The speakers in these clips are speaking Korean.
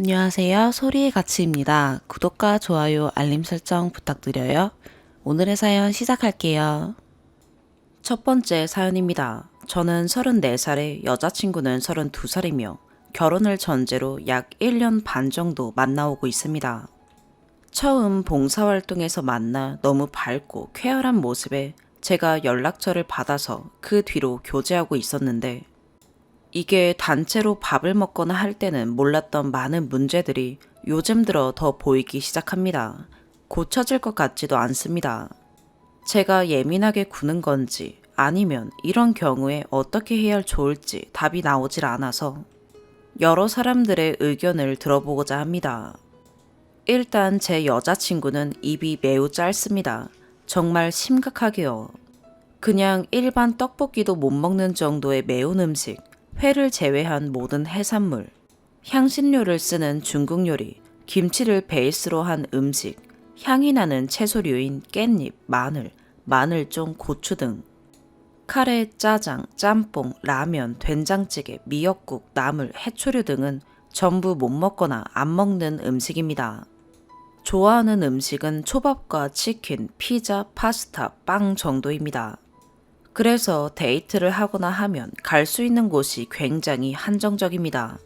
안녕하세요. 소리의 가치입니다. 구독과 좋아요, 알림 설정 부탁드려요. 오늘의 사연 시작할게요. 첫 번째 사연입니다. 저는 34살에 여자친구는 32살이며 결혼을 전제로 약 1년 반 정도 만나오고 있습니다. 처음 봉사활동에서 만나 너무 밝고 쾌활한 모습에 제가 연락처를 받아서 그 뒤로 교제하고 있었는데 이게 단체로 밥을 먹거나 할 때는 몰랐던 많은 문제들이 요즘 들어 더 보이기 시작합니다. 고쳐질 것 같지도 않습니다. 제가 예민하게 구는 건지 아니면 이런 경우에 어떻게 해야 좋을지 답이 나오질 않아서 여러 사람들의 의견을 들어보고자 합니다. 일단 제 여자친구는 입이 매우 짧습니다. 정말 심각하게요. 그냥 일반 떡볶이도 못 먹는 정도의 매운 음식, 회를 제외한 모든 해산물, 향신료를 쓰는 중국 요리, 김치를 베이스로 한 음식, 향이 나는 채소류인 깻잎, 마늘종, 고추 등 카레, 짜장, 짬뽕, 라면, 된장찌개, 미역국, 나물, 해초류 등은 전부 못 먹거나 안 먹는 음식입니다. 좋아하는 음식은 초밥과 치킨, 피자, 파스타, 빵 정도입니다. 그래서 데이트를 하거나 하면 갈 수 있는 곳이 굉장히 한정적입니다.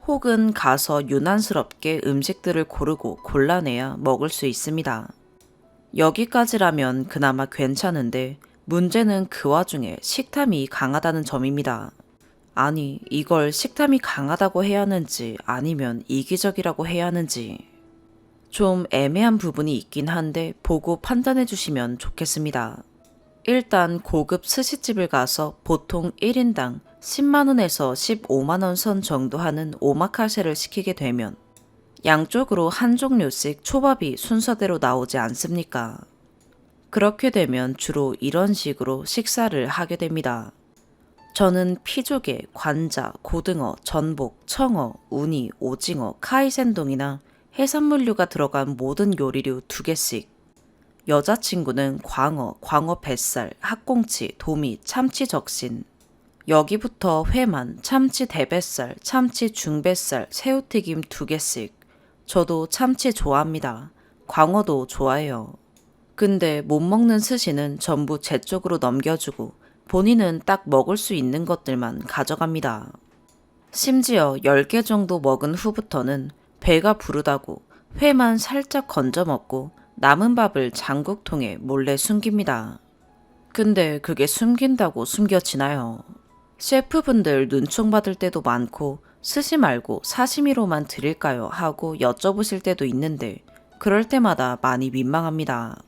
혹은 가서 유난스럽게 음식들을 고르고 골라내야 먹을 수 있습니다. 여기까지라면 그나마 괜찮은데 문제는 그 와중에 식탐이 강하다는 점입니다. 아니, 이걸 식탐이 강하다고 해야 하는지 아니면 이기적이라고 해야 하는지 좀 애매한 부분이 있긴 한데 보고 판단해 주시면 좋겠습니다. 일단 고급 스시집을 가서 보통 1인당 10만원에서 15만원 선 정도 하는 오마카세를 시키게 되면 양쪽으로 한 종류씩 초밥이 순서대로 나오지 않습니까? 그렇게 되면 주로 이런 식으로 식사를 하게 됩니다. 저는 피조개, 관자, 고등어, 전복, 청어, 우니, 오징어, 카이센동이나 해산물류가 들어간 모든 요리류 2개씩, 여자친구는 광어 뱃살, 학꽁치, 도미, 참치 적신, 여기부터 회만, 참치 대뱃살, 참치 중뱃살, 새우튀김 2개씩. 저도 참치 좋아합니다. 광어도 좋아해요. 근데 못 먹는 스시는 전부 제 쪽으로 넘겨주고 본인은 딱 먹을 수 있는 것들만 가져갑니다. 심지어 10개 정도 먹은 후부터는 배가 부르다고 회만 살짝 건져 먹고 남은 밥을 장국통에 몰래 숨깁니다. 근데 그게 숨긴다고 숨겨지나요? 셰프분들 눈총 받을 때도 많고 스시 말고 사시미로만 드릴까요? 하고 여쭤보실 때도 있는데 그럴 때마다 많이 민망합니다.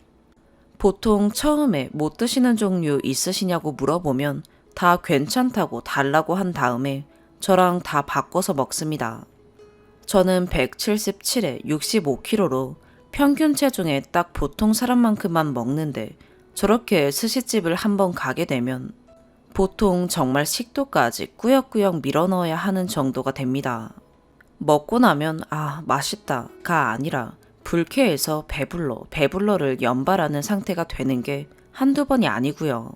보통 처음에 못 드시는 종류 있으시냐고 물어보면 다 괜찮다고 달라고 한 다음에 저랑 다 바꿔서 먹습니다. 저는 177에 65kg로 평균 체중에 딱 보통 사람만큼만 먹는데 저렇게 스시집을 한번 가게 되면 보통 정말 식도까지 꾸역꾸역 밀어넣어야 하는 정도가 됩니다. 먹고 나면 맛있다가 아니라 불쾌해서 배불러를 연발하는 상태가 되는 게 한두 번이 아니고요.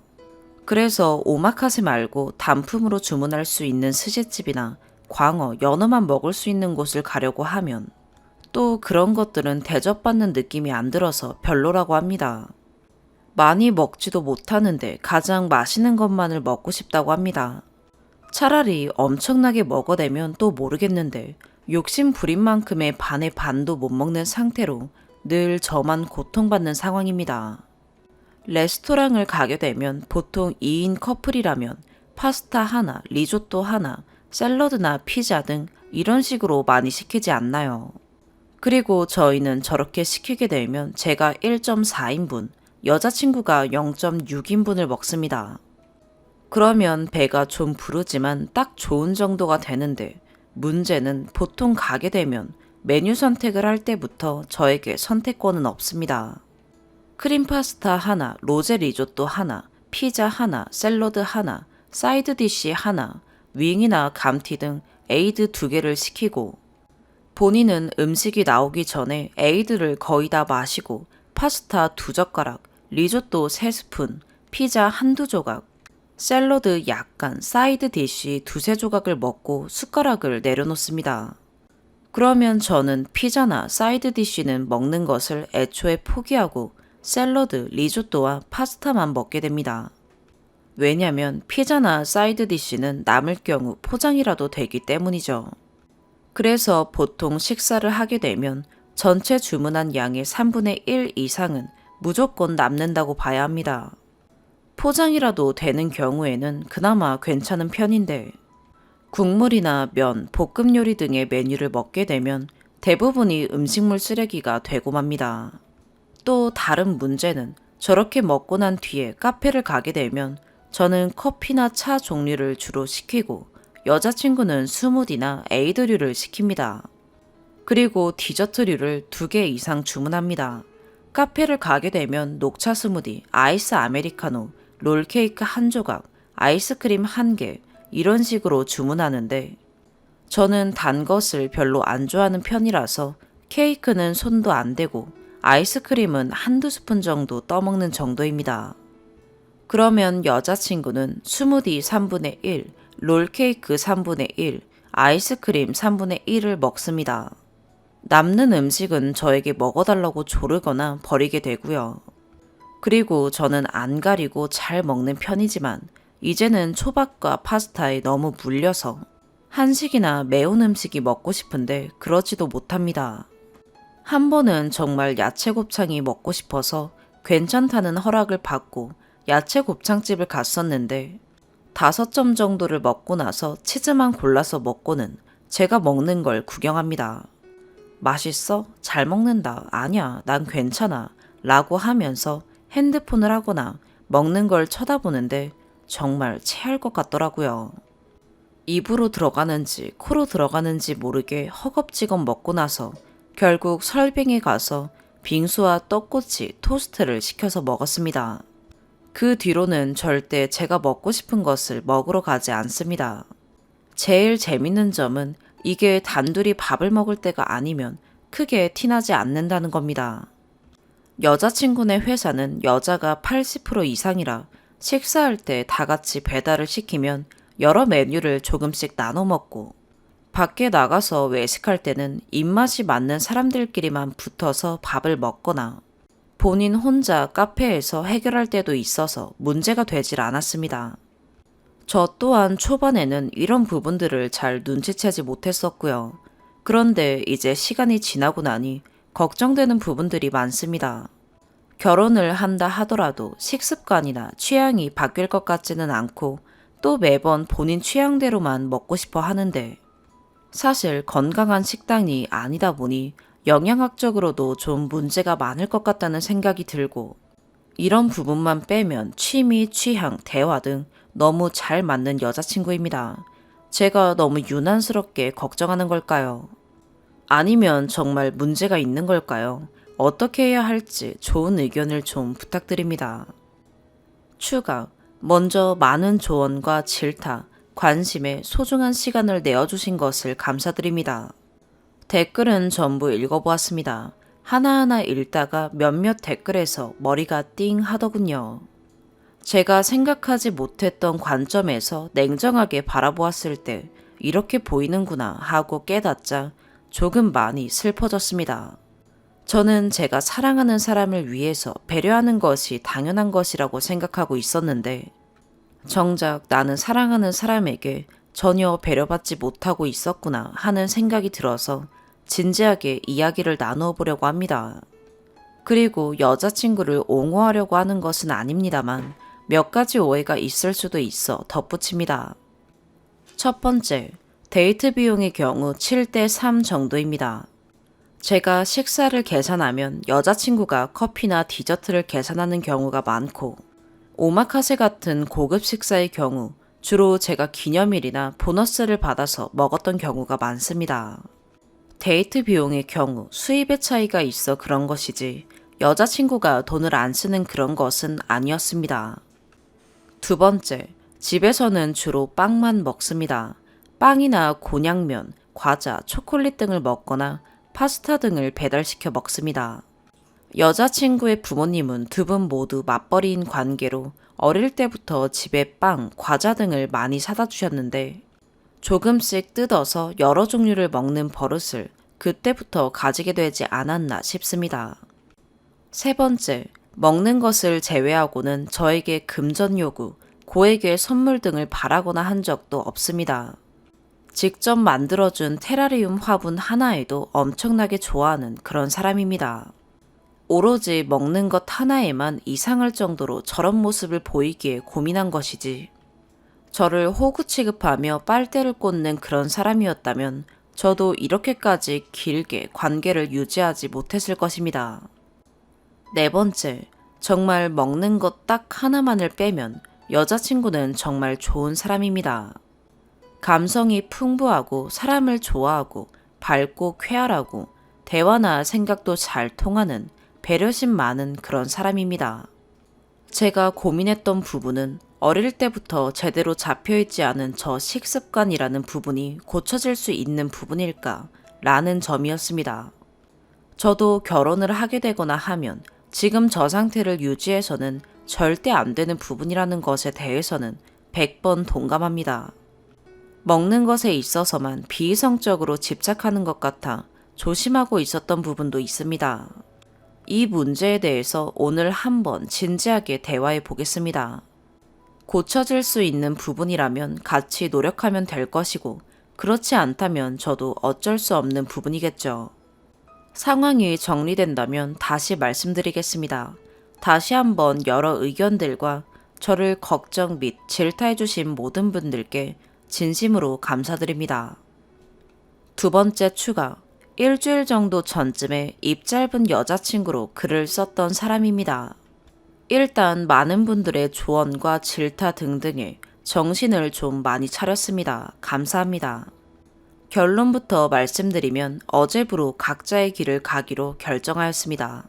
그래서 오마카세 말고 단품으로 주문할 수 있는 스시집이나 광어, 연어만 먹을 수 있는 곳을 가려고 하면 또 그런 것들은 대접받는 느낌이 안 들어서 별로라고 합니다. 많이 먹지도 못하는데 가장 맛있는 것만을 먹고 싶다고 합니다. 차라리 엄청나게 먹어대면 또 모르겠는데 욕심 부린 만큼의 반의 반도 못 먹는 상태로 늘 저만 고통받는 상황입니다. 레스토랑을 가게 되면 보통 2인 커플이라면 파스타 하나, 리조또 하나, 샐러드나 피자 등 이런 식으로 많이 시키지 않나요? 그리고 저희는 저렇게 시키게 되면 제가 1.4인분, 여자친구가 0.6인분을 먹습니다. 그러면 배가 좀 부르지만 딱 좋은 정도가 되는데 문제는 보통 가게 되면 메뉴 선택을 할 때부터 저에게 선택권은 없습니다. 크림 파스타 하나, 로제 리조또 하나, 피자 하나, 샐러드 하나, 사이드 디시 하나, 윙이나 감튀 등 에이드 2개를 시키고 본인은 음식이 나오기 전에 에이드를 거의 다 마시고 파스타 2젓가락, 리조또 3스푼, 피자 한두 조각, 샐러드 약간, 사이드 디쉬 2~3 조각을 먹고 숟가락을 내려놓습니다. 그러면 저는 피자나 사이드 디쉬는 먹는 것을 애초에 포기하고 샐러드, 리조또와 파스타만 먹게 됩니다. 왜냐면 피자나 사이드 디쉬는 남을 경우 포장이라도 되기 때문이죠. 그래서 보통 식사를 하게 되면 전체 주문한 양의 3분의 1 이상은 무조건 남는다고 봐야 합니다. 포장이라도 되는 경우에는 그나마 괜찮은 편인데 국물이나 면, 볶음 요리 등의 메뉴를 먹게 되면 대부분이 음식물 쓰레기가 되고 맙니다. 또 다른 문제는 저렇게 먹고 난 뒤에 카페를 가게 되면 저는 커피나 차 종류를 주로 시키고 여자친구는 스무디나 에이드류를 시킵니다. 그리고 디저트류를 2개 이상 주문합니다. 카페를 가게 되면 녹차 스무디, 아이스 아메리카노, 롤케이크 1조각, 아이스크림 1개 이런 식으로 주문하는데 저는 단 것을 별로 안 좋아하는 편이라서 케이크는 손도 안 대고 아이스크림은 1~2스푼 정도 떠먹는 정도입니다. 그러면 여자친구는 스무디 3분의 1, 롤케이크 3분의 1, 아이스크림 3분의 1을 먹습니다. 남는 음식은 저에게 먹어달라고 조르거나 버리게 되고요. 그리고 저는 안 가리고 잘 먹는 편이지만 이제는 초밥과 파스타에 너무 물려서 한식이나 매운 음식이 먹고 싶은데 그러지도 못합니다. 한 번은 정말 야채 곱창이 먹고 싶어서 괜찮다는 허락을 받고 야채 곱창집을 갔었는데 5점 정도를 먹고 나서 치즈만 골라서 먹고는 제가 먹는 걸 구경합니다. 맛있어? 잘 먹는다. 아니야, 난 괜찮아. 라고 하면서 핸드폰을 하거나 먹는 걸 쳐다보는데 정말 체할 것 같더라고요. 입으로 들어가는지 코로 들어가는지 모르게 허겁지겁 먹고 나서 결국 설빙에 가서 빙수와 떡꼬치, 토스트를 시켜서 먹었습니다. 그 뒤로는 절대 제가 먹고 싶은 것을 먹으러 가지 않습니다. 제일 재밌는 점은 이게 단둘이 밥을 먹을 때가 아니면 크게 티나지 않는다는 겁니다. 여자친구네 회사는 여자가 80% 이상이라 식사할 때 다 같이 배달을 시키면 여러 메뉴를 조금씩 나눠 먹고 밖에 나가서 외식할 때는 입맛이 맞는 사람들끼리만 붙어서 밥을 먹거나 본인 혼자 카페에서 해결할 때도 있어서 문제가 되질 않았습니다. 저 또한 초반에는 이런 부분들을 잘 눈치채지 못했었고요. 그런데 이제 시간이 지나고 나니 걱정되는 부분들이 많습니다. 결혼을 한다 하더라도 식습관이나 취향이 바뀔 것 같지는 않고 또 매번 본인 취향대로만 먹고 싶어 하는데 사실 건강한 식단이 아니다 보니 영양학적으로도 좀 문제가 많을 것 같다는 생각이 들고 이런 부분만 빼면 취미, 취향, 대화 등 너무 잘 맞는 여자친구입니다. 제가 너무 유난스럽게 걱정하는 걸까요? 아니면 정말 문제가 있는 걸까요? 어떻게 해야 할지 좋은 의견을 좀 부탁드립니다. 추가. 먼저 많은 조언과 질타, 관심에 소중한 시간을 내어주신 것을 감사드립니다. 댓글은 전부 읽어보았습니다. 하나하나 읽다가 몇몇 댓글에서 머리가 띵 하더군요. 제가 생각하지 못했던 관점에서 냉정하게 바라보았을 때 이렇게 보이는구나 하고 깨닫자 조금 많이 슬퍼졌습니다. 저는 제가 사랑하는 사람을 위해서 배려하는 것이 당연한 것이라고 생각하고 있었는데 정작 나는 사랑하는 사람에게 전혀 배려받지 못하고 있었구나 하는 생각이 들어서 진지하게 이야기를 나누어 보려고 합니다. 그리고 여자친구를 옹호하려고 하는 것은 아닙니다만 몇 가지 오해가 있을 수도 있어 덧붙입니다. 첫 번째, 데이트 비용의 경우 7대3 정도입니다. 제가 식사를 계산하면 여자친구가 커피나 디저트를 계산하는 경우가 많고 오마카세 같은 고급 식사의 경우 주로 제가 기념일이나 보너스를 받아서 먹었던 경우가 많습니다. 데이트 비용의 경우 수입의 차이가 있어 그런 것이지 여자친구가 돈을 안 쓰는 그런 것은 아니었습니다. 두 번째, 집에서는 주로 빵만 먹습니다. 빵이나 곤약면, 과자, 초콜릿 등을 먹거나 파스타 등을 배달시켜 먹습니다. 여자친구의 부모님은 두 분 모두 맞벌이인 관계로 어릴 때부터 집에 빵, 과자 등을 많이 사다 주셨는데 조금씩 뜯어서 여러 종류를 먹는 버릇을 그때부터 가지게 되지 않았나 싶습니다. 세 번째, 먹는 것을 제외하고는 저에게 금전 요구, 고액의 선물 등을 바라거나 한 적도 없습니다. 직접 만들어준 테라리움 화분 하나에도 엄청나게 좋아하는 그런 사람입니다. 오로지 먹는 것 하나에만 이상할 정도로 저런 모습을 보이기에 고민한 것이지. 저를 호구 취급하며 빨대를 꽂는 그런 사람이었다면 저도 이렇게까지 길게 관계를 유지하지 못했을 것입니다. 네 번째, 정말 먹는 것 딱 하나만을 빼면 여자친구는 정말 좋은 사람입니다. 감성이 풍부하고 사람을 좋아하고 밝고 쾌활하고 대화나 생각도 잘 통하는 배려심 많은 그런 사람입니다. 제가 고민했던 부분은 어릴 때부터 제대로 잡혀있지 않은 저 식습관이라는 부분이 고쳐질 수 있는 부분일까 라는 점이었습니다. 저도 결혼을 하게 되거나 하면 지금 저 상태를 유지해서는 절대 안 되는 부분이라는 것에 대해서는 100번 동감합니다. 먹는 것에 있어서만 비이성적으로 집착하는 것 같아 조심하고 있었던 부분도 있습니다. 이 문제에 대해서 오늘 한번 진지하게 대화해 보겠습니다. 고쳐질 수 있는 부분이라면 같이 노력하면 될 것이고, 그렇지 않다면 저도 어쩔 수 없는 부분이겠죠. 상황이 정리된다면 다시 말씀드리겠습니다. 다시 한번 여러 의견들과 저를 걱정 및 질타해 주신 모든 분들께 진심으로 감사드립니다. 두 번째 추가. 일주일 정도 전쯤에 입 짧은 여자친구로 글을 썼던 사람입니다. 일단 많은 분들의 조언과 질타 등등에 정신을 좀 많이 차렸습니다. 감사합니다. 결론부터 말씀드리면 어제부로 각자의 길을 가기로 결정하였습니다.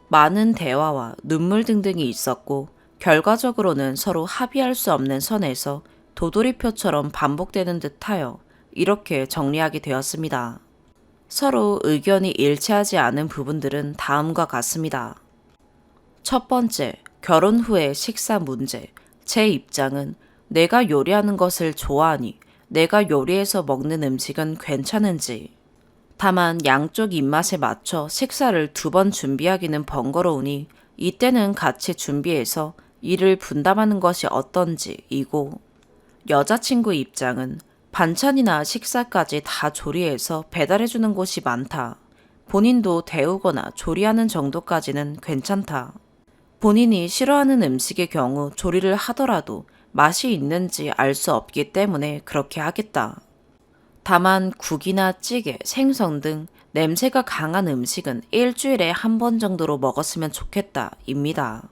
많은 대화와 눈물 등등이 있었고 결과적으로는 서로 합의할 수 없는 선에서 도돌이표처럼 반복되는 듯하여 이렇게 정리하게 되었습니다. 서로 의견이 일치하지 않은 부분들은 다음과 같습니다. 첫 번째, 결혼 후의 식사 문제. 제 입장은 내가 요리하는 것을 좋아하니 내가 요리해서 먹는 음식은 괜찮은지. 다만 양쪽 입맛에 맞춰 식사를 2번 준비하기는 번거로우니 이때는 같이 준비해서 일을 분담하는 것이 어떤지이고, 여자친구 입장은 반찬이나 식사까지 다 조리해서 배달해주는 곳이 많다. 본인도 데우거나 조리하는 정도까지는 괜찮다. 본인이 싫어하는 음식의 경우 조리를 하더라도 맛이 있는지 알 수 없기 때문에 그렇게 하겠다. 다만 국이나 찌개, 생선 등 냄새가 강한 음식은 일주일에 1번 정도로 먹었으면 좋겠다 입니다.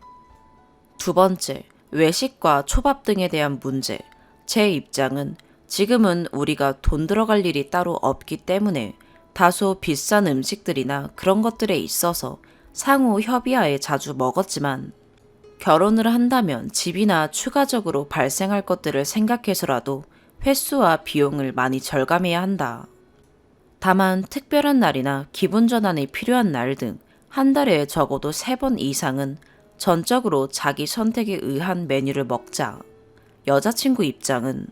두 번째, 외식과 초밥 등에 대한 문제. 제 입장은 지금은 우리가 돈 들어갈 일이 따로 없기 때문에 다소 비싼 음식들이나 그런 것들에 있어서 상호 협의하에 자주 먹었지만, 결혼을 한다면 집이나 추가적으로 발생할 것들을 생각해서라도 횟수와 비용을 많이 절감해야 한다. 다만 특별한 날이나 기분 전환이 필요한 날 등 한 달에 적어도 3번 이상은 전적으로 자기 선택에 의한 메뉴를 먹자. 여자친구 입장은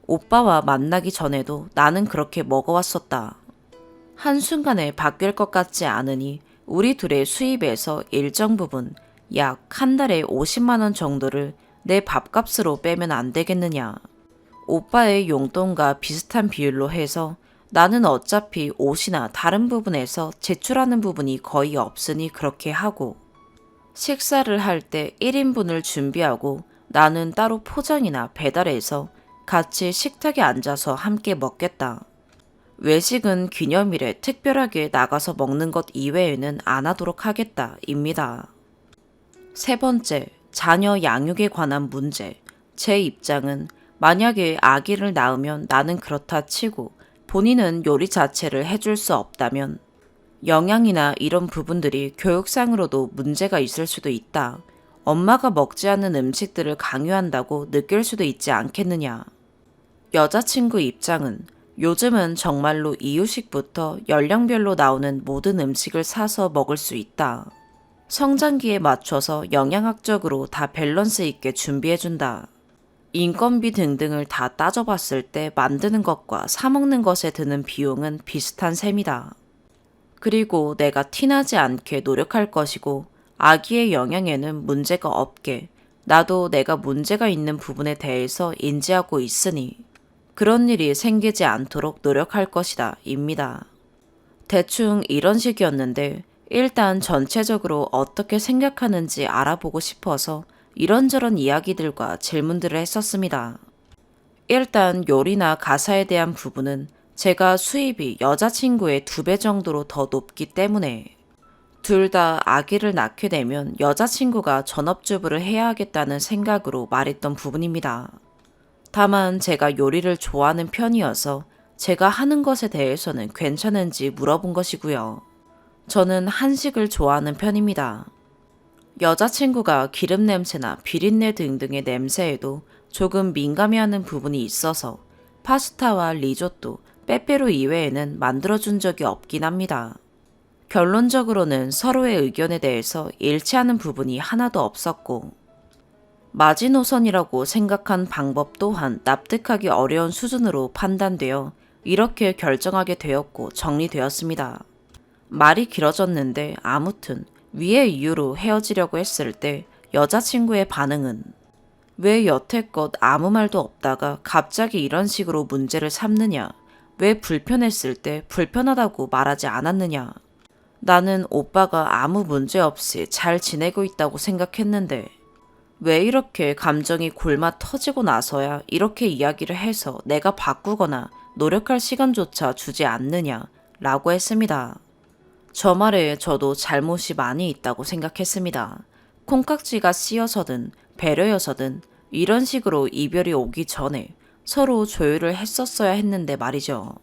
오빠와 만나기 전에도 나는 그렇게 먹어왔었다. 한순간에 바뀔 것 같지 않으니 우리 둘의 수입에서 일정 부분 약 한 달에 50만 원 정도를 내 밥값으로 빼면 안 되겠느냐. 오빠의 용돈과 비슷한 비율로 해서 나는 어차피 옷이나 다른 부분에서 제출하는 부분이 거의 없으니 그렇게 하고, 식사를 할 때 1인분을 준비하고 나는 따로 포장이나 배달해서 같이 식탁에 앉아서 함께 먹겠다. 외식은 기념일에 특별하게 나가서 먹는 것 이외에는 안 하도록 하겠다 입니다. 세 번째, 자녀 양육에 관한 문제. 제 입장은 만약에 아기를 낳으면 나는 그렇다 치고 본인은 요리 자체를 해줄 수 없다면 영양이나 이런 부분들이 교육상으로도 문제가 있을 수도 있다. 엄마가 먹지 않는 음식들을 강요한다고 느낄 수도 있지 않겠느냐. 여자친구 입장은 요즘은 정말로 이유식부터 연령별로 나오는 모든 음식을 사서 먹을 수 있다. 성장기에 맞춰서 영양학적으로 다 밸런스 있게 준비해준다. 인건비 등등을 다 따져봤을 때 만드는 것과 사먹는 것에 드는 비용은 비슷한 셈이다. 그리고 내가 티나지 않게 노력할 것이고 아기의 영양에는 문제가 없게 나도 내가 문제가 있는 부분에 대해서 인지하고 있으니 그런 일이 생기지 않도록 노력할 것이다 입니다. 대충 이런 식이었는데 일단 전체적으로 어떻게 생각하는지 알아보고 싶어서 이런저런 이야기들과 질문들을 했었습니다. 일단 요리나 가사에 대한 부분은 제가 수입이 여자친구의 2배 정도로 더 높기 때문에 둘 다 아기를 낳게 되면 여자친구가 전업주부를 해야 하겠다는 생각으로 말했던 부분입니다. 다만 제가 요리를 좋아하는 편이어서 제가 하는 것에 대해서는 괜찮은지 물어본 것이고요. 저는 한식을 좋아하는 편입니다. 여자친구가 기름 냄새나 비린내 등등의 냄새에도 조금 민감해하는 부분이 있어서 파스타와 리조또, 빼빼로 이외에는 만들어준 적이 없긴 합니다. 결론적으로는 서로의 의견에 대해서 일치하는 부분이 하나도 없었고 마지노선이라고 생각한 방법 또한 납득하기 어려운 수준으로 판단되어 이렇게 결정하게 되었고 정리되었습니다. 말이 길어졌는데 아무튼 위의 이유로 헤어지려고 했을 때 여자친구의 반응은 왜 여태껏 아무 말도 없다가 갑자기 이런 식으로 문제를 삼느냐? 왜 불편했을 때 불편하다고 말하지 않았느냐? 나는 오빠가 아무 문제 없이 잘 지내고 있다고 생각했는데 왜 이렇게 감정이 골마 터지고 나서야 이렇게 이야기를 해서 내가 바꾸거나 노력할 시간조차 주지 않느냐? 라고 했습니다. 저 말에 저도 잘못이 많이 있다고 생각했습니다. 콩깍지가 씌어서든 배려여서든 이런 식으로 이별이 오기 전에 서로 조율을 했었어야 했는데 말이죠.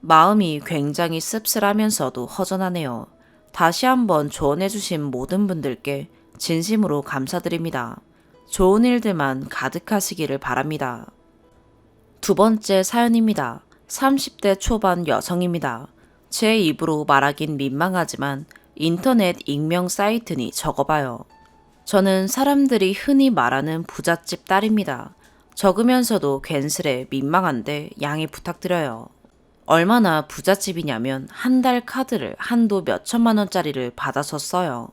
마음이 굉장히 씁쓸하면서도 허전하네요. 다시 한번 조언해주신 모든 분들께 진심으로 감사드립니다. 좋은 일들만 가득하시기를 바랍니다. 2번째 사연입니다. 30대 초반 여성입니다. 제 입으로 말하긴 민망하지만 인터넷 익명 사이트니 적어봐요. 저는 사람들이 흔히 말하는 부잣집 딸입니다. 적으면서도 괜스레 민망한데 양해 부탁드려요. 얼마나 부잣집이냐면 한 달 카드를 한도 몇천만 원짜리를 받아서 써요.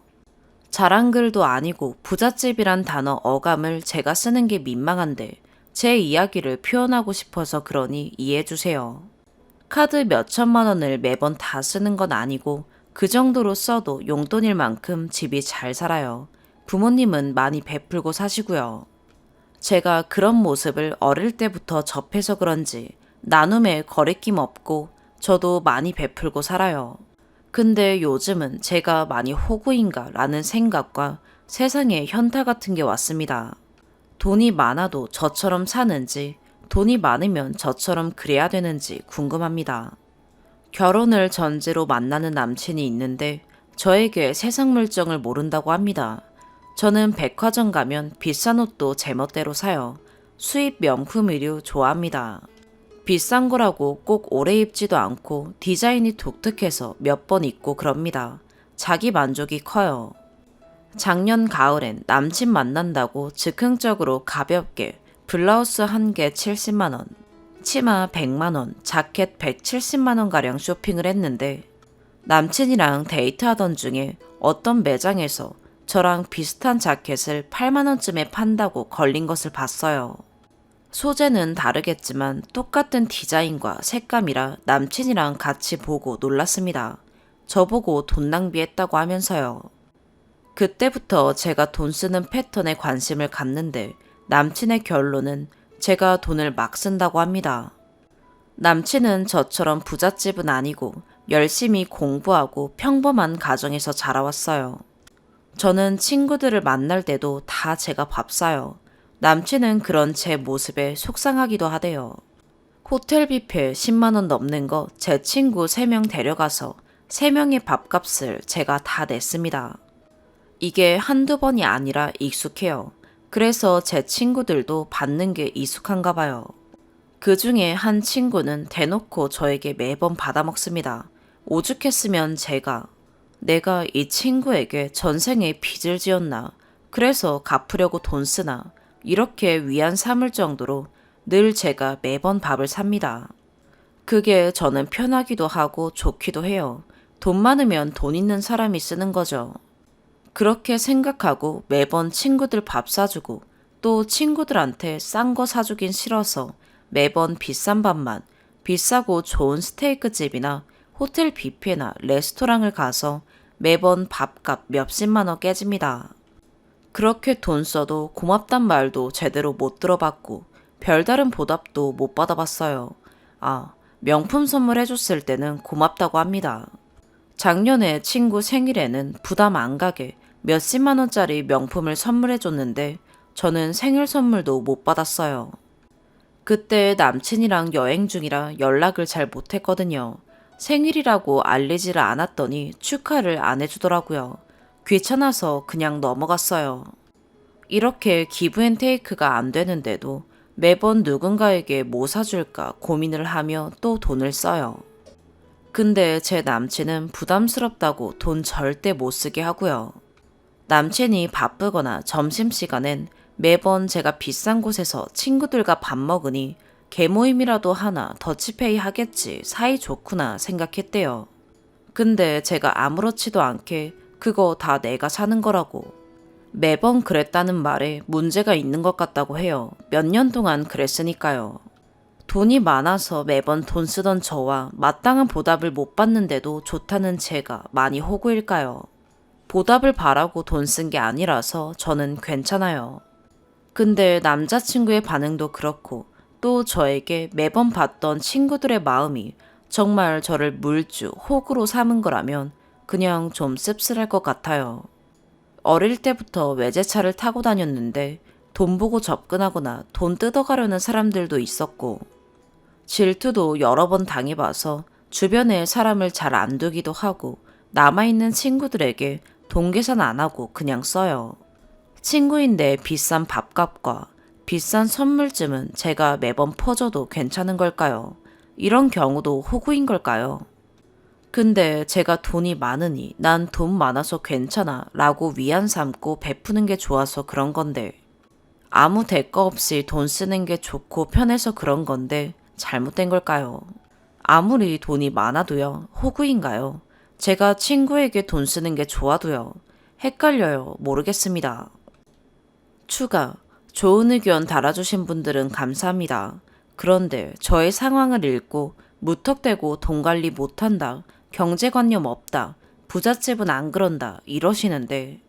자랑글도 아니고 부잣집이란 단어 어감을 제가 쓰는 게 민망한데 제 이야기를 표현하고 싶어서 그러니 이해해주세요. 카드 몇천만 원을 매번 다 쓰는 건 아니고 그 정도로 써도 용돈일 만큼 집이 잘 살아요. 부모님은 많이 베풀고 사시고요. 제가 그런 모습을 어릴 때부터 접해서 그런지 나눔에 거리낌 없고 저도 많이 베풀고 살아요. 근데 요즘은 제가 많이 호구인가 라는 생각과 세상에 현타 같은 게 왔습니다. 돈이 많아도 저처럼 사는지 돈이 많으면 저처럼 그래야 되는지 궁금합니다. 결혼을 전제로 만나는 남친이 있는데 저에게 세상 물정을 모른다고 합니다. 저는 백화점 가면 비싼 옷도 제멋대로 사요. 수입 명품 의류 좋아합니다. 비싼 거라고 꼭 오래 입지도 않고 디자인이 독특해서 몇 번 입고 그럽니다. 자기 만족이 커요. 작년 가을엔 남친 만난다고 즉흥적으로 가볍게 블라우스 한 개 70만 원, 치마 100만 원, 자켓 170만 원가량 쇼핑을 했는데 남친이랑 데이트하던 중에 어떤 매장에서 저랑 비슷한 자켓을 8만 원쯤에 판다고 걸린 것을 봤어요. 소재는 다르겠지만 똑같은 디자인과 색감이라 남친이랑 같이 보고 놀랐습니다. 저보고 돈 낭비했다고 하면서요. 그때부터 제가 돈 쓰는 패턴에 관심을 갖는데 남친의 결론은 제가 돈을 막 쓴다고 합니다. 남친은 저처럼 부잣집은 아니고 열심히 공부하고 평범한 가정에서 자라왔어요. 저는 친구들을 만날 때도 다 제가 밥 사요. 남친은 그런 제 모습에 속상하기도 하대요. 호텔 뷔페 10만 원 넘는 거 제 친구 3명 데려가서 3명의 밥값을 제가 다 냈습니다. 이게 한두 번이 아니라 익숙해요. 그래서 제 친구들도 받는 게 익숙한가 봐요. 그 중에 한 친구는 대놓고 저에게 매번 받아먹습니다. 오죽했으면 내가 이 친구에게 전생에 빚을 지었나, 그래서 갚으려고 돈 쓰나, 이렇게 위안 삼을 정도로 늘 제가 매번 밥을 삽니다. 그게 저는 편하기도 하고 좋기도 해요. 돈 많으면 돈 있는 사람이 쓰는 거죠. 그렇게 생각하고 매번 친구들 밥 사주고 또 친구들한테 싼 거 사주긴 싫어서 매번 비싼 밥만 비싸고 좋은 스테이크 집이나 호텔 뷔페나 레스토랑을 가서 매번 밥값 몇십만 원 깨집니다. 그렇게 돈 써도 고맙단 말도 제대로 못 들어봤고 별다른 보답도 못 받아봤어요. 아, 명품 선물 해줬을 때는 고맙다고 합니다. 작년에 친구 생일에는 부담 안 가게 몇십만 원짜리 명품을 선물해줬는데 저는 생일 선물도 못 받았어요. 그때 남친이랑 여행 중이라 연락을 잘 못했거든요. 생일이라고 알리지를 않았더니 축하를 안 해주더라고요. 귀찮아서 그냥 넘어갔어요. 이렇게 기브앤테이크가 안 되는데도 매번 누군가에게 뭐 사줄까 고민을 하며 또 돈을 써요. 근데 제 남친은 부담스럽다고 돈 절대 못 쓰게 하고요. 남친이 바쁘거나 점심시간엔 매번 제가 비싼 곳에서 친구들과 밥 먹으니 개모임이라도 하나 더치페이 하겠지 사이 좋구나 생각했대요. 근데 제가 아무렇지도 않게 그거 다 내가 사는 거라고. 매번 그랬다는 말에 문제가 있는 것 같다고 해요. 몇 년 동안 그랬으니까요. 돈이 많아서 매번 돈 쓰던 저와 마땅한 보답을 못 받는데도 좋다는 제가 많이 호구일까요? 보답을 바라고 돈 쓴 게 아니라서 저는 괜찮아요. 근데 남자친구의 반응도 그렇고 또 저에게 매번 봤던 친구들의 마음이 정말 저를 물주, 호구로 삼은 거라면 그냥 좀 씁쓸할 것 같아요. 어릴 때부터 외제차를 타고 다녔는데 돈 보고 접근하거나 돈 뜯어가려는 사람들도 있었고 질투도 여러 번 당해봐서 주변에 사람을 잘 안 두기도 하고 남아있는 친구들에게 돈 계산 안 하고 그냥 써요. 친구인데 비싼 밥값과 비싼 선물쯤은 제가 매번 퍼줘도 괜찮은 걸까요? 이런 경우도 호구인 걸까요? 근데 제가 돈이 많으니 난 돈 많아서 괜찮아 라고 위안 삼고 베푸는 게 좋아서 그런 건데 아무 대가 없이 돈 쓰는 게 좋고 편해서 그런 건데 잘못된 걸까요? 아무리 돈이 많아도요, 호구인가요? 제가 친구에게 돈 쓰는 게 좋아도요. 헷갈려요. 모르겠습니다. 추가. 좋은 의견 달아주신 분들은 감사합니다. 그런데 저의 상황을 읽고 무턱대고 돈 관리 못한다, 경제관념 없다, 부잣집은 안 그런다 이러시는데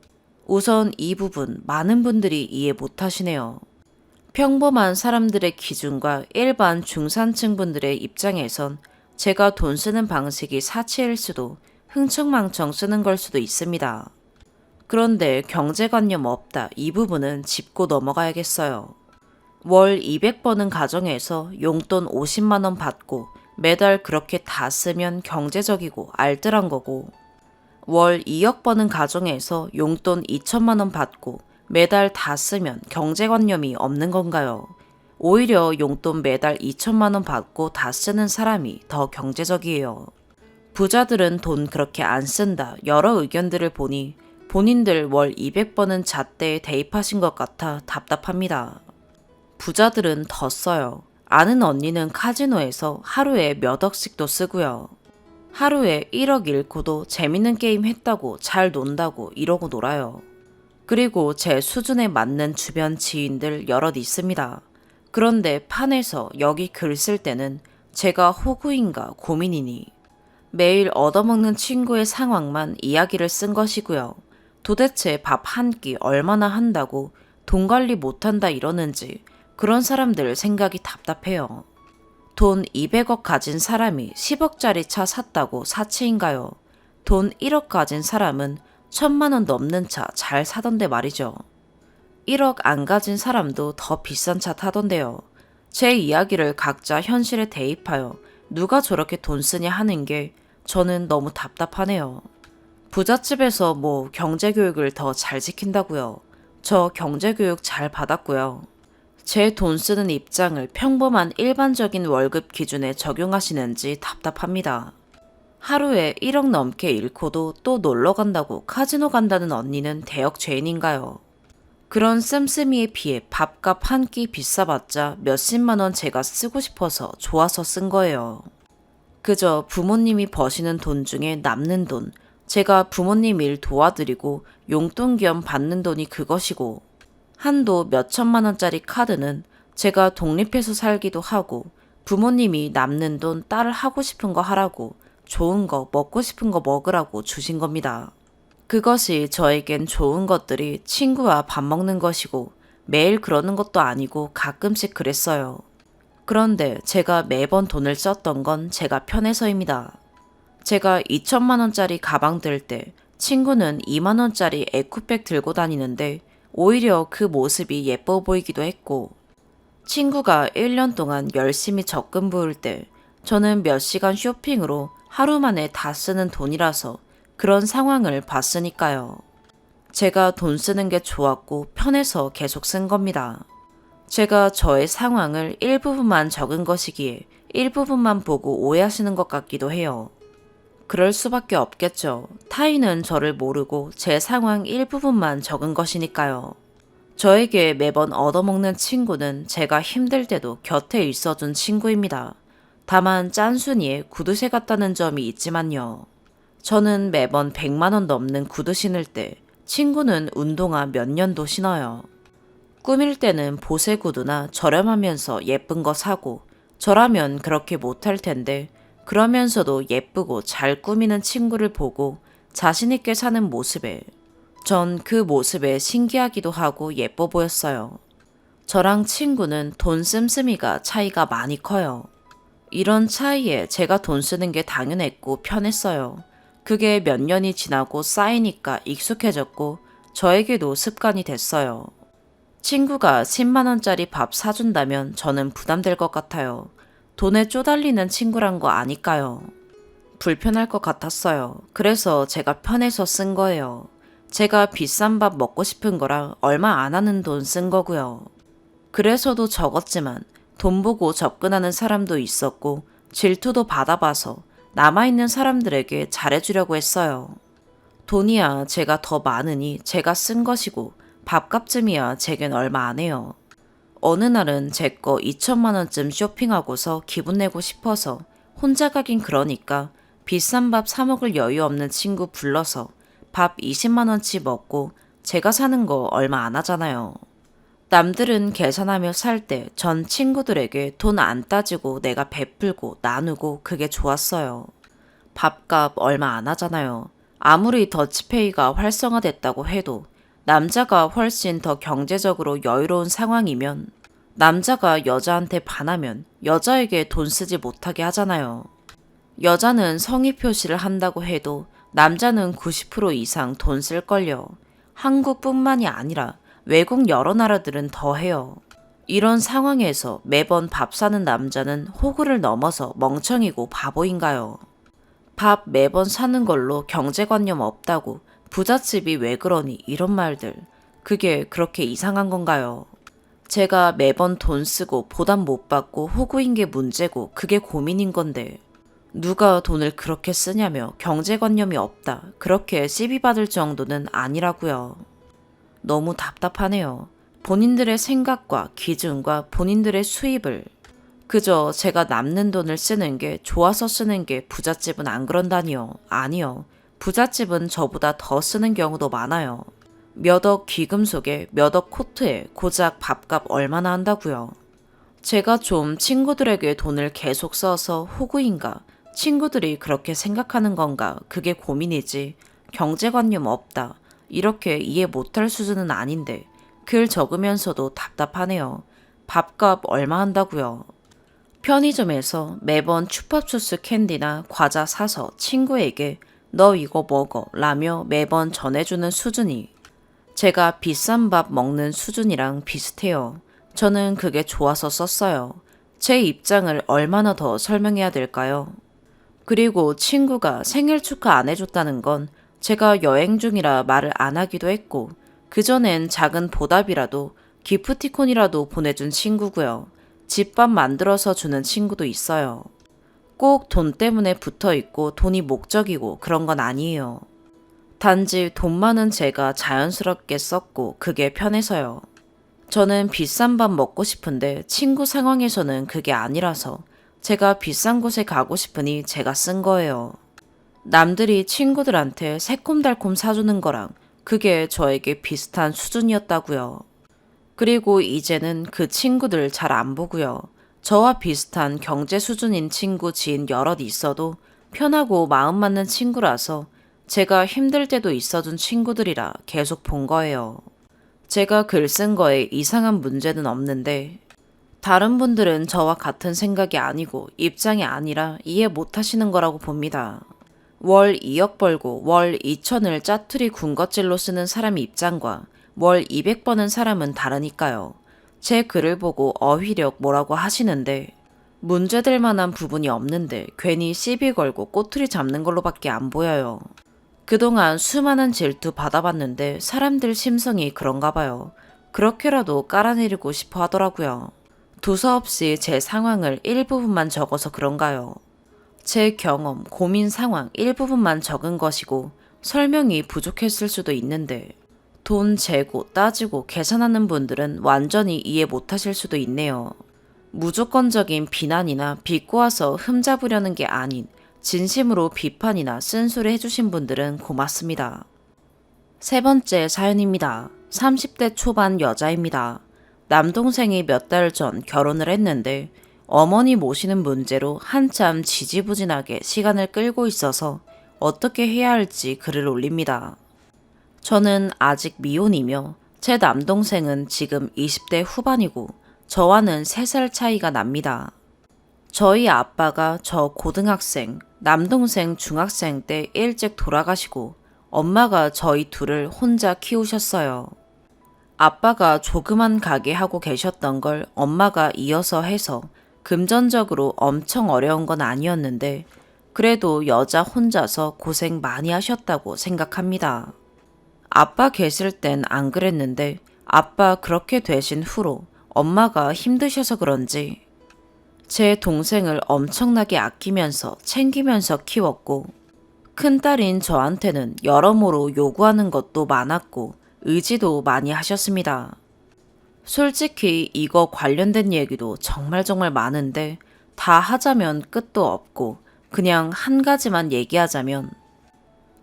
우선 이 부분 많은 분들이 이해 못하시네요. 평범한 사람들의 기준과 일반 중산층 분들의 입장에선 제가 돈 쓰는 방식이 사치일 수도 흥청망청 쓰는 걸 수도 있습니다. 그런데 경제관념 없다 이 부분은 짚고 넘어가야겠어요. 월 200버는 가정에서 용돈 50만 원 받고 매달 그렇게 다 쓰면 경제적이고 알뜰한 거고 월 2억 버는 가정에서 용돈 2천만 원 받고 매달 다 쓰면 경제관념이 없는 건가요? 오히려 용돈 매달 2천만 원 받고 다 쓰는 사람이 더 경제적이에요. 부자들은 돈 그렇게 안 쓴다 여러 의견들을 보니 본인들 월 200번은 잣대에 대입하신 것 같아 답답합니다. 부자들은 더 써요. 아는 언니는 카지노에서 하루에 몇 억씩도 쓰고요. 하루에 1억 잃고도 재밌는 게임 했다고 잘 논다고 이러고 놀아요. 그리고 제 수준에 맞는 주변 지인들 여럿 있습니다. 그런데 판에서 여기 글 쓸 때는 제가 호구인가 고민이니 매일 얻어먹는 친구의 상황만 이야기를 쓴 것이고요. 도대체 밥 한 끼 얼마나 한다고 돈 관리 못한다 이러는지 그런 사람들 생각이 답답해요. 돈 200억 가진 사람이 10억짜리 차 샀다고 사치인가요? 돈 1억 가진 사람은 1,000만 원 넘는 차 잘 사던데 말이죠. 1억 안 가진 사람도 더 비싼 차 타던데요. 제 이야기를 각자 현실에 대입하여 누가 저렇게 돈 쓰냐 하는 게 저는 너무 답답하네요. 부잣집에서 뭐 경제교육을 더 잘 지킨다고요. 저 경제교육 잘 받았고요. 제 돈 쓰는 입장을 평범한 일반적인 월급 기준에 적용하시는지 답답합니다. 하루에 1억 넘게 잃고도 또 놀러 간다고 카지노 간다는 언니는 대역 죄인인가요? 그런 씀씀이에 비해 밥값 한 끼 비싸봤자 몇십만 원 제가 쓰고 싶어서 좋아서 쓴 거예요. 그저 부모님이 버시는 돈 중에 남는 돈, 제가 부모님 일 도와드리고 용돈 겸 받는 돈이 그것이고, 한도 몇천만 원짜리 카드는 제가 독립해서 살기도 하고 부모님이 남는 돈 딸을 하고 싶은 거 하라고, 좋은 거 먹고 싶은 거 먹으라고 주신 겁니다. 그것이 저에겐 좋은 것들이 친구와 밥 먹는 것이고 매일 그러는 것도 아니고 가끔씩 그랬어요. 그런데 제가 매번 돈을 썼던 건 제가 편해서입니다. 제가 2천만 원짜리 가방 들 때 친구는 2만 원짜리 에코백 들고 다니는데 오히려 그 모습이 예뻐 보이기도 했고, 친구가 1년 동안 열심히 적금 부을 때 저는 몇 시간 쇼핑으로 하루 만에 다 쓰는 돈이라서 그런 상황을 봤으니까요. 제가 돈 쓰는 게 좋았고 편해서 계속 쓴 겁니다. 제가 저의 상황을 일부분만 적은 것이기에 일부분만 보고 오해하시는 것 같기도 해요. 그럴 수밖에 없겠죠. 타인은 저를 모르고 제 상황 일부분만 적은 것이니까요. 저에게 매번 얻어먹는 친구는 제가 힘들 때도 곁에 있어준 친구입니다. 다만 짠순이에 구두쇠 같다는 점이 있지만요. 저는 매번 100만 원 넘는 구두 신을 때 친구는 운동화 몇 년도 신어요. 꾸밀 때는 보세 구두나 저렴하면서 예쁜 거 사고, 저라면 그렇게 못할 텐데 그러면서도 예쁘고 잘 꾸미는 친구를 보고 자신있게 사는 모습에 전 그 모습에 신기하기도 하고 예뻐 보였어요. 저랑 친구는 돈 씀씀이가 차이가 많이 커요. 이런 차이에 제가 돈 쓰는 게 당연했고 편했어요. 그게 몇 년이 지나고 쌓이니까 익숙해졌고 저에게도 습관이 됐어요. 친구가 10만 원짜리 밥 사준다면 저는 부담될 것 같아요. 돈에 쪼달리는 친구란 거 아니까요. 불편할 것 같았어요. 그래서 제가 편해서 쓴 거예요. 제가 비싼 밥 먹고 싶은 거랑 얼마 안 하는 돈 쓴 거고요. 그래서도 적었지만 돈 보고 접근하는 사람도 있었고 질투도 받아봐서 남아있는 사람들에게 잘해주려고 했어요. 돈이야 제가 더 많으니 제가 쓴 것이고 밥값쯤이야 제겐 얼마 안 해요. 어느 날은 제 거 2천만 원쯤 쇼핑하고서 기분 내고 싶어서 혼자 가긴 그러니까 비싼 밥 사 먹을 여유 없는 친구 불러서 밥 20만 원치 먹고 제가 사는 거 얼마 안 하잖아요. 남들은 계산하며 살 때 전 친구들에게 돈 안 따지고 내가 베풀고 나누고 그게 좋았어요. 밥값 얼마 안 하잖아요. 아무리 더치페이가 활성화됐다고 해도 남자가 훨씬 더 경제적으로 여유로운 상황이면 남자가 여자한테 반하면 여자에게 돈 쓰지 못하게 하잖아요. 여자는 성의 표시를 한다고 해도 남자는 90% 이상 돈 쓸걸요. 한국뿐만이 아니라 외국 여러 나라들은 더 해요. 이런 상황에서 매번 밥 사는 남자는 호구를 넘어서 멍청이고 바보인가요? 밥 매번 사는 걸로 경제관념 없다고 부잣집이 왜 그러니 이런 말들. 그게 그렇게 이상한 건가요? 제가 매번 돈 쓰고 보답 못 받고 호구인 게 문제고 그게 고민인 건데 누가 돈을 그렇게 쓰냐며 경제관념이 없다 그렇게 시비 받을 정도는 아니라고요. 너무 답답하네요. 본인들의 생각과 기준과 본인들의 수입을 그저 제가 남는 돈을 쓰는 게 좋아서 쓰는 게 부잣집은 안 그런다니요. 아니요. 부잣집은 저보다 더 쓰는 경우도 많아요. 몇 억 귀금속에 몇 억 코트에 고작 밥값 얼마나 한다고요. 제가 좀 친구들에게 돈을 계속 써서 호구인가? 친구들이 그렇게 생각하는 건가? 그게 고민이지. 경제관념 없다. 이렇게 이해 못할 수준은 아닌데 글 적으면서도 답답하네요. 밥값 얼마 한다고요. 편의점에서 매번 추파추스 캔디나 과자 사서 친구에게 너 이거 먹어 라며 매번 전해주는 수준이 제가 비싼 밥 먹는 수준이랑 비슷해요. 저는 그게 좋아서 썼어요. 제 입장을 얼마나 더 설명해야 될까요? 그리고 친구가 생일 축하 안 해줬다는 건 제가 여행 중이라 말을 안 하기도 했고 그전엔 작은 보답이라도 기프티콘이라도 보내준 친구고요. 집밥 만들어서 주는 친구도 있어요. 꼭 돈 때문에 붙어 있고 돈이 목적이고 그런 건 아니에요. 단지 돈 많은 제가 자연스럽게 썼고 그게 편해서요. 저는 비싼 밥 먹고 싶은데 친구 상황에서는 그게 아니라서 제가 비싼 곳에 가고 싶으니 제가 쓴 거예요. 남들이 친구들한테 새콤달콤 사주는 거랑 그게 저에게 비슷한 수준이었다고요. 그리고 이제는 그 친구들 잘 안 보고요. 저와 비슷한 경제 수준인 친구 지인 여럿 있어도 편하고 마음 맞는 친구라서 제가 힘들 때도 있어준 친구들이라 계속 본 거예요. 제가 글 쓴 거에 이상한 문제는 없는데 다른 분들은 저와 같은 생각이 아니고 입장이 아니라 이해 못 하시는 거라고 봅니다. 월 2억 벌고 월 2천을 짜투리 군것질로 쓰는 사람 입장과 월 200 버는 사람은 다르니까요. 제 글을 보고 어휘력 뭐라고 하시는데 문제될 만한 부분이 없는데 괜히 시비 걸고 꼬투리 잡는 걸로밖에 안 보여요. 그동안 수많은 질투 받아봤는데 사람들 심성이 그런가 봐요. 그렇게라도 깔아내리고 싶어 하더라고요. 두서없이 제 상황을 일부분만 적어서 그런가요? 제 경험, 고민 상황 일부분만 적은 것이고 설명이 부족했을 수도 있는데 돈 재고 따지고 계산하는 분들은 완전히 이해 못하실 수도 있네요. 무조건적인 비난이나 비꼬아서 흠잡으려는 게 아닌 진심으로 비판이나 쓴소리 해주신 분들은 고맙습니다. 세 번째 사연입니다. 30대 초반 여자입니다. 남동생이 몇 달 전 결혼을 했는데 어머니 모시는 문제로 한참 지지부진하게 시간을 끌고 있어서 어떻게 해야 할지 글을 올립니다. 저는 아직 미혼이며 제 남동생은 지금 20대 후반이고 저와는 3살 차이가 납니다. 저희 아빠가 저 고등학생, 남동생 중학생 때 일찍 돌아가시고 엄마가 저희 둘을 혼자 키우셨어요. 아빠가 조그만 가게 하고 계셨던 걸 엄마가 이어서 해서 금전적으로 엄청 어려운 건 아니었는데 그래도 여자 혼자서 고생 많이 하셨다고 생각합니다. 아빠 계실 땐 안 그랬는데 아빠 그렇게 되신 후로 엄마가 힘드셔서 그런지 제 동생을 엄청나게 아끼면서 챙기면서 키웠고 큰딸인 저한테는 여러모로 요구하는 것도 많았고 의지도 많이 하셨습니다. 솔직히 이거 관련된 얘기도 정말 많은데 다 하자면 끝도 없고 그냥 한 가지만 얘기하자면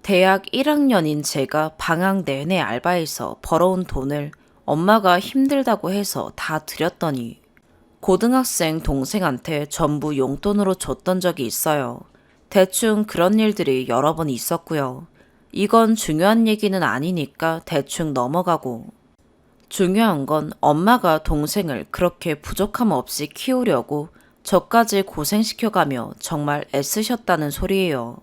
대학 1학년인 제가 방학 내내 알바해서 벌어온 돈을 엄마가 힘들다고 해서 다 드렸더니 고등학생 동생한테 전부 용돈으로 줬던 적이 있어요. 대충 그런 일들이 여러 번 있었고요. 이건 중요한 얘기는 아니니까 대충 넘어가고 중요한 건 엄마가 동생을 그렇게 부족함 없이 키우려고 저까지 고생시켜가며 정말 애쓰셨다는 소리예요.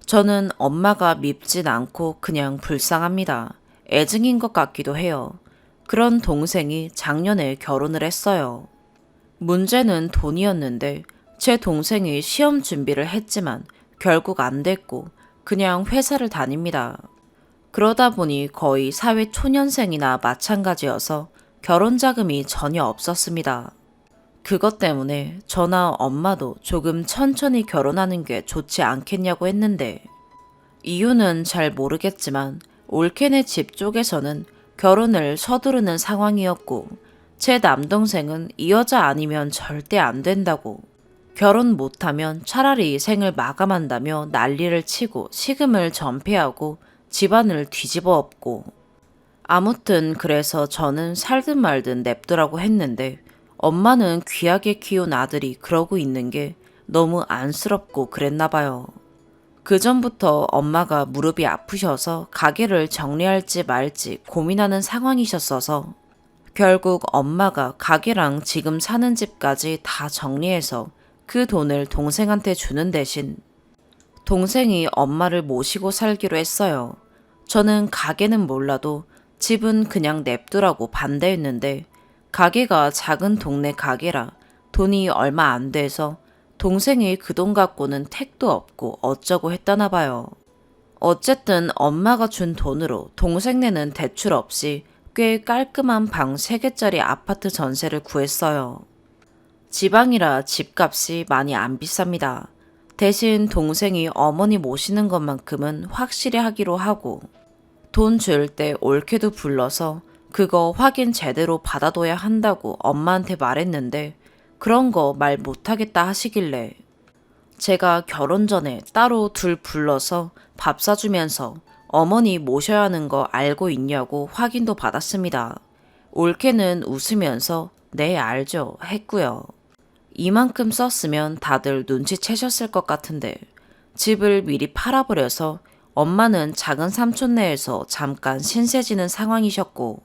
저는 엄마가 밉진 않고 그냥 불쌍합니다. 애증인 것 같기도 해요. 그런 동생이 작년에 결혼을 했어요. 문제는 돈이었는데 제 동생이 시험 준비를 했지만 결국 안 됐고 그냥 회사를 다닙니다. 그러다 보니 거의 사회 초년생이나 마찬가지여서 결혼 자금이 전혀 없었습니다. 그것 때문에 저나 엄마도 조금 천천히 결혼하는 게 좋지 않겠냐고 했는데 이유는 잘 모르겠지만 올케네 집 쪽에서는 결혼을 서두르는 상황이었고 제 남동생은 이 여자 아니면 절대 안 된다고 결혼 못하면 차라리 생을 마감한다며 난리를 치고 식음을 전폐하고 집안을 뒤집어 엎고 아무튼 그래서 저는 살든 말든 냅두라고 했는데 엄마는 귀하게 키운 아들이 그러고 있는 게 너무 안쓰럽고 그랬나 봐요. 그전부터 엄마가 무릎이 아프셔서 가게를 정리할지 말지 고민하는 상황이셨어서 결국 엄마가 가게랑 지금 사는 집까지 다 정리해서 그 돈을 동생한테 주는 대신 동생이 엄마를 모시고 살기로 했어요. 저는 가게는 몰라도 집은 그냥 냅두라고 반대했는데 가게가 작은 동네 가게라 돈이 얼마 안 돼서 동생이 그 돈 갖고는 택도 없고 어쩌고 했다나 봐요. 어쨌든 엄마가 준 돈으로 동생네는 대출 없이 꽤 깔끔한 방 3개짜리 아파트 전세를 구했어요. 지방이라 집값이 많이 안 비쌉니다. 대신 동생이 어머니 모시는 것만큼은 확실히 하기로 하고 돈 줄 때 올케도 불러서 그거 확인 제대로 받아둬야 한다고 엄마한테 말했는데 그런 거 말 못하겠다 하시길래 제가 결혼 전에 따로 둘 불러서 밥 사주면서 어머니 모셔야 하는 거 알고 있냐고 확인도 받았습니다. 올케는 웃으면서 네 알죠 했고요. 이만큼 썼으면 다들 눈치채셨을 것 같은데 집을 미리 팔아버려서 엄마는 작은 삼촌네에서 잠깐 신세지는 상황이셨고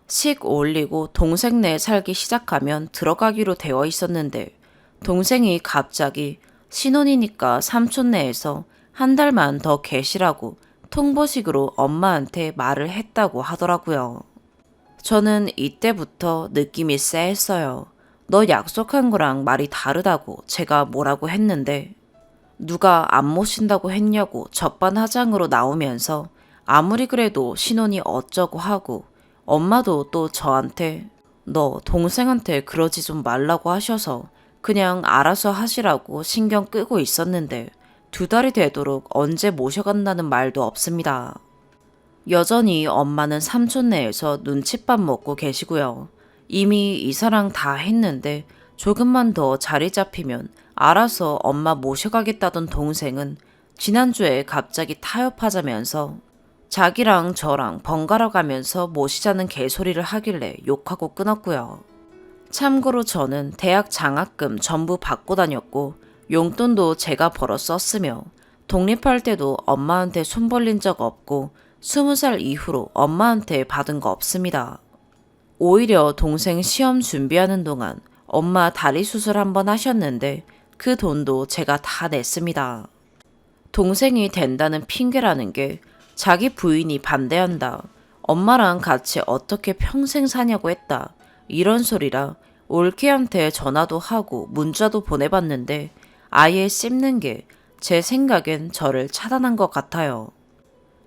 식 올리고 동생네 살기 시작하면 들어가기로 되어 있었는데 동생이 갑자기 신혼이니까 삼촌네에서 한 달만 더 계시라고 통보식으로 엄마한테 말을 했다고 하더라고요. 저는 이때부터 느낌이 쎄했어요. 너 약속한 거랑 말이 다르다고 제가 뭐라고 했는데 누가 안 모신다고 했냐고 적반하장으로 나오면서 아무리 그래도 신혼이 어쩌고 하고 엄마도 또 저한테 너 동생한테 그러지 좀 말라고 하셔서 그냥 알아서 하시라고 신경 끄고 있었는데 2달이 되도록 언제 모셔간다는 말도 없습니다. 여전히 엄마는 삼촌네에서 눈칫밥 먹고 계시고요. 이미 이사랑 다 했는데 조금만 더 자리 잡히면 알아서 엄마 모셔가겠다던 동생은 지난주에 갑자기 타협하자면서 자기랑 저랑 번갈아 가면서 모시자는 개소리를 하길래 욕하고 끊었고요. 참고로 저는 대학 장학금 전부 받고 다녔고 용돈도 제가 벌어 썼으며 독립할 때도 엄마한테 손 벌린 적 없고 20살 이후로 엄마한테 받은 거 없습니다. 오히려 동생 시험 준비하는 동안 엄마 다리 수술 한번 하셨는데 그 돈도 제가 다 냈습니다. 동생이 된다는 핑계라는 게 자기 부인이 반대한다. 엄마랑 같이 어떻게 평생 사냐고 했다. 이런 소리라 올케한테 전화도 하고 문자도 보내봤는데 아예 씹는 게 제 생각엔 저를 차단한 것 같아요.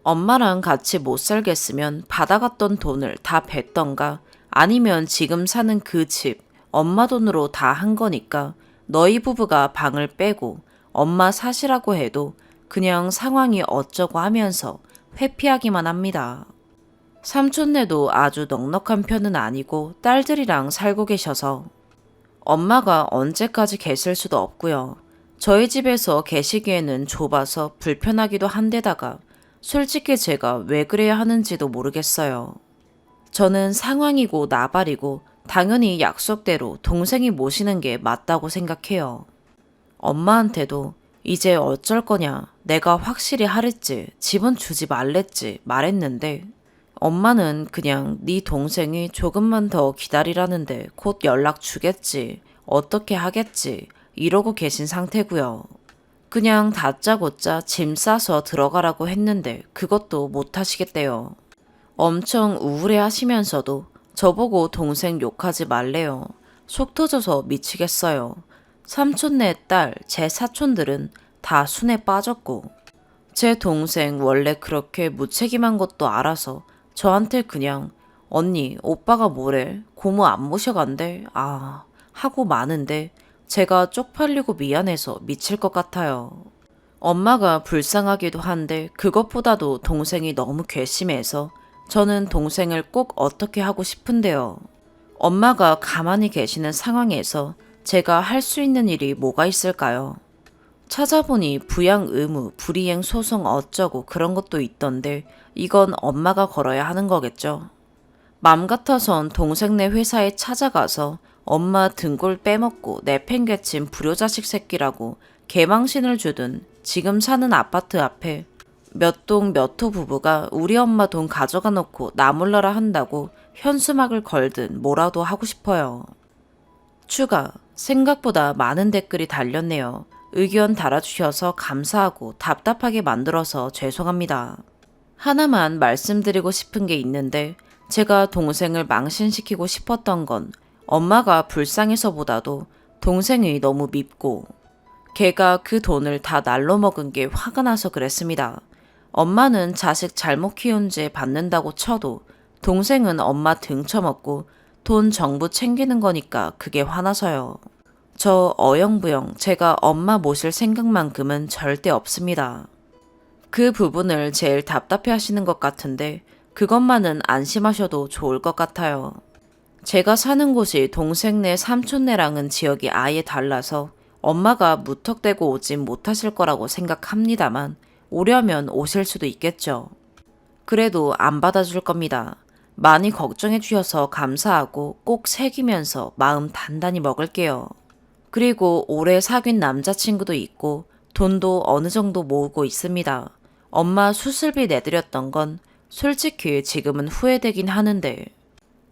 엄마랑 같이 못 살겠으면 받아갔던 돈을 다 뱉던가 아니면 지금 사는 그 집 엄마 돈으로 다 한 거니까 너희 부부가 방을 빼고 엄마 사시라고 해도 그냥 상황이 어쩌고 하면서 회피하기만 합니다. 삼촌네도 아주 넉넉한 편은 아니고 딸들이랑 살고 계셔서 엄마가 언제까지 계실 수도 없고요. 저희 집에서 계시기에는 좁아서 불편하기도 한데다가 솔직히 제가 왜 그래야 하는지도 모르겠어요. 저는 상황이고 나발이고 당연히 약속대로 동생이 모시는 게 맞다고 생각해요. 엄마한테도 이제 어쩔 거냐 내가 확실히 하랬지 집은 주지 말랬지 말했는데 엄마는 그냥 네 동생이 조금만 더 기다리라는데 곧 연락 주겠지 어떻게 하겠지 이러고 계신 상태고요. 그냥 다짜고짜 짐 싸서 들어가라고 했는데 그것도 못 하시겠대요. 엄청 우울해 하시면서도 저보고 동생 욕하지 말래요. 속 터져서 미치겠어요. 삼촌네 딸, 제 사촌들은 다 순에 빠졌고 제 동생 원래 그렇게 무책임한 것도 알아서 저한테 그냥 언니 오빠가 뭐래 고모 안 모셔간대 하고 마는데 제가 쪽팔리고 미안해서 미칠 것 같아요. 엄마가 불쌍하기도 한데 그것보다도 동생이 너무 괘씸해서 저는 동생을 꼭 어떻게 하고 싶은데요. 엄마가 가만히 계시는 상황에서 제가 할 수 있는 일이 뭐가 있을까요? 찾아보니 부양 의무, 불이행 소송 어쩌고 그런 것도 있던데 이건 엄마가 걸어야 하는 거겠죠. 맘 같아선 동생네 회사에 찾아가서 엄마 등골 빼먹고 내팽개친 불효자식 새끼라고 개망신을 주든 지금 사는 아파트 앞에 몇 동 몇 호 부부가 우리 엄마 돈 가져가 놓고 나몰라라 한다고 현수막을 걸든 뭐라도 하고 싶어요. 추가, 생각보다 많은 댓글이 달렸네요. 의견 달아주셔서 감사하고 답답하게 만들어서 죄송합니다. 하나만 말씀드리고 싶은 게 있는데 제가 동생을 망신시키고 싶었던 건 엄마가 불쌍해서보다도 동생이 너무 밉고 걔가 그 돈을 다 날로 먹은 게 화가 나서 그랬습니다. 엄마는 자식 잘못 키운 죄 받는다고 쳐도 동생은 엄마 등쳐먹고 돈 정부 챙기는 거니까 그게 화나서요. 저 어영부영 제가 엄마 모실 생각만큼은 절대 없습니다. 그 부분을 제일 답답해 하시는 것 같은데 그것만은 안심하셔도 좋을 것 같아요. 제가 사는 곳이 동생네 삼촌네랑은 지역이 아예 달라서 엄마가 무턱대고 오진 못하실 거라고 생각합니다만 오려면 오실 수도 있겠죠. 그래도 안 받아줄 겁니다. 많이 걱정해 주셔서 감사하고 꼭 새기면서 마음 단단히 먹을게요. 그리고 오래 사귄 남자친구도 있고 돈도 어느 정도 모으고 있습니다. 엄마 수술비 내드렸던 건 솔직히 지금은 후회되긴 하는데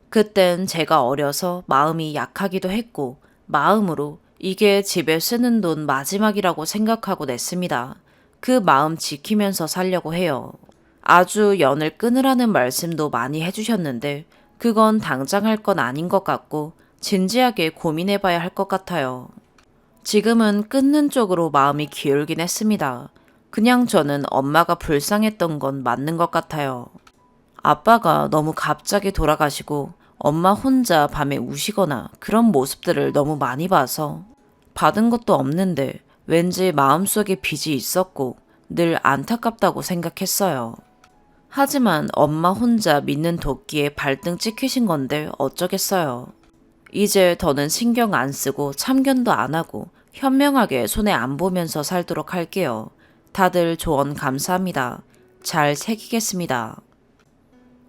그땐 제가 어려서 마음이 약하기도 했고 마음으로 이게 집에 쓰는 돈 마지막이라고 생각하고 냈습니다. 그 마음 지키면서 살려고 해요. 아주 연을 끊으라는 말씀도 많이 해주셨는데 그건 당장 할 건 아닌 것 같고 진지하게 고민해봐야 할 것 같아요. 지금은 끊는 쪽으로 마음이 기울긴 했습니다. 그냥 저는 엄마가 불쌍했던 건 맞는 것 같아요. 아빠가 너무 갑자기 돌아가시고 엄마 혼자 밤에 우시거나 그런 모습들을 너무 많이 봐서 받은 것도 없는데 왠지 마음속에 빚이 있었고 늘 안타깝다고 생각했어요. 하지만 엄마 혼자 믿는 도끼에 발등 찍히신 건데 어쩌겠어요. 이제 더는 신경 안 쓰고 참견도 안 하고 현명하게 손해 안 보면서 살도록 할게요. 다들 조언 감사합니다. 잘 새기겠습니다.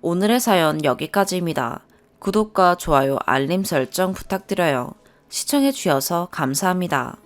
오늘의 사연 여기까지입니다. 구독과 좋아요, 알림 설정 부탁드려요. 시청해주셔서 감사합니다.